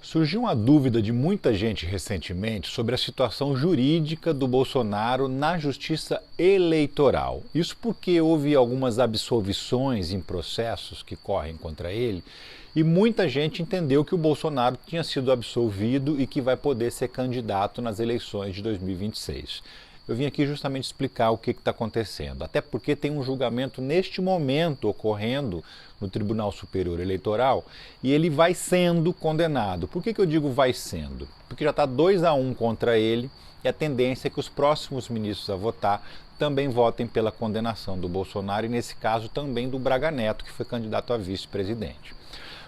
Surgiu uma dúvida de muita gente recentemente sobre a situação jurídica do Bolsonaro na justiça eleitoral. Isso porque houve algumas absolvições em processos que correm contra ele e muita gente entendeu que o Bolsonaro tinha sido absolvido e que vai poder ser candidato nas eleições de 2026. Eu vim aqui justamente explicar o que está acontecendo, até porque tem um julgamento neste momento ocorrendo no Tribunal Superior Eleitoral e ele vai sendo condenado. Por que eu digo vai sendo? Porque já está 2-1 contra ele e a tendência é que os próximos ministros a votar também votem pela condenação do Bolsonaro e, nesse caso, também do Braga Neto, que foi candidato a vice-presidente.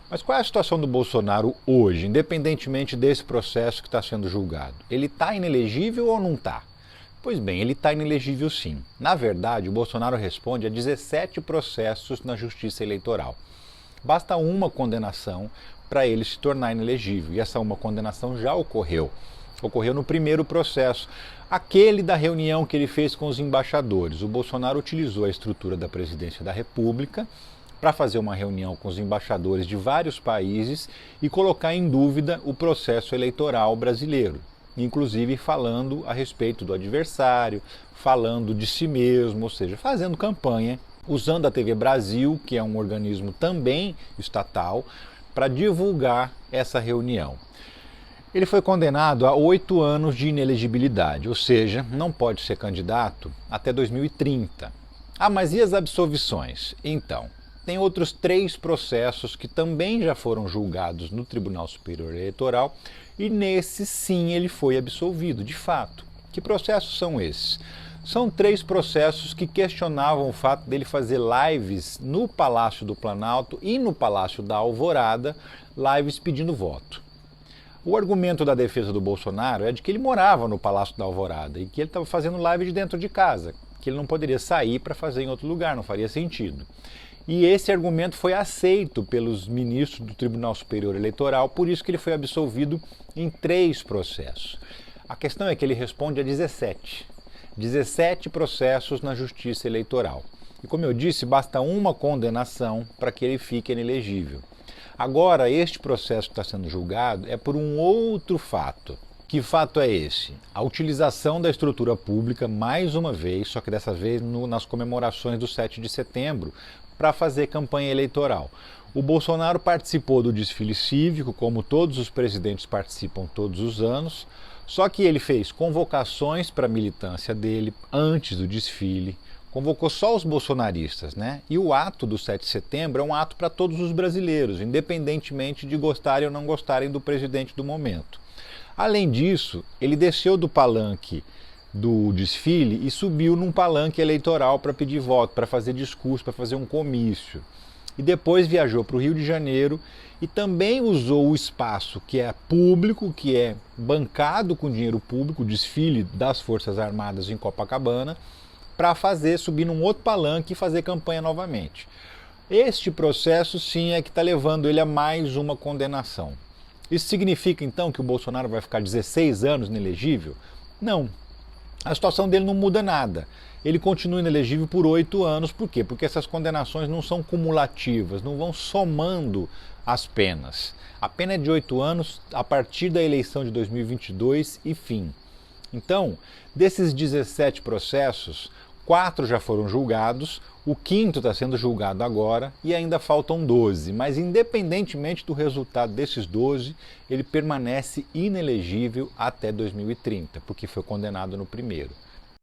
Mas qual é a situação do Bolsonaro hoje, independentemente desse processo que está sendo julgado? Ele está inelegível ou não está? Pois bem, ele está inelegível sim. Na verdade, o Bolsonaro responde a 17 processos na Justiça Eleitoral. Basta uma condenação para ele se tornar inelegível, e essa uma condenação já ocorreu. Ocorreu no primeiro processo, aquele da reunião que ele fez com os embaixadores. O Bolsonaro utilizou a estrutura da Presidência da República para fazer uma reunião com os embaixadores de vários países e colocar em dúvida o processo eleitoral brasileiro. Inclusive falando a respeito do adversário, falando de si mesmo, ou seja, fazendo campanha, usando a TV Brasil, que é um organismo também estatal, para divulgar essa reunião. Ele foi condenado a 8 anos de inelegibilidade, ou seja, não pode ser candidato até 2030. Ah, mas e as absolvições? Então, tem outros 3 processos que também já foram julgados no Tribunal Superior Eleitoral e nesse sim ele foi absolvido, de fato. Que processos são esses? São 3 processos que questionavam o fato dele fazer lives no Palácio do Planalto e no Palácio da Alvorada, lives pedindo voto. O argumento da defesa do Bolsonaro é de que ele morava no Palácio da Alvorada e que ele estava fazendo live de dentro de casa, que ele não poderia sair para fazer em outro lugar, não faria sentido. E esse argumento foi aceito pelos ministros do Tribunal Superior Eleitoral, por isso que ele foi absolvido em 3 processos. A questão é que ele responde a 17 processos na Justiça Eleitoral. E como eu disse, basta uma condenação para que ele fique inelegível. Agora, este processo que está sendo julgado é por um outro fato. Que fato é esse? A utilização da estrutura pública, mais uma vez, só que dessa vez nas comemorações do 7 de setembro, para fazer campanha eleitoral. O Bolsonaro participou do desfile cívico, como todos os presidentes participam todos os anos, só que ele fez convocações para a militância dele antes do desfile, convocou só os bolsonaristas, né? E o ato do 7 de setembro é um ato para todos os brasileiros, independentemente de gostarem ou não gostarem do presidente do momento. Além disso, ele desceu do palanque do desfile e subiu num palanque eleitoral para pedir voto, para fazer discurso, para fazer um comício. E depois viajou para o Rio de Janeiro e também usou o espaço que é público, que é bancado com dinheiro público, o desfile das Forças Armadas em Copacabana, para subir num outro palanque e fazer campanha novamente. Este processo sim é que está levando ele a mais uma condenação. Isso significa então que o Bolsonaro vai ficar 16 anos inelegível? Não. A situação dele não muda nada. Ele continua inelegível por 8 anos. Por quê? Porque essas condenações não são cumulativas, não vão somando as penas. A pena é de 8 anos a partir da eleição de 2022 e fim. Então, desses 17 processos, 4 já foram julgados, o 5º está sendo julgado agora e ainda faltam 12. Mas independentemente do resultado desses 12, ele permanece inelegível até 2030, porque foi condenado no primeiro.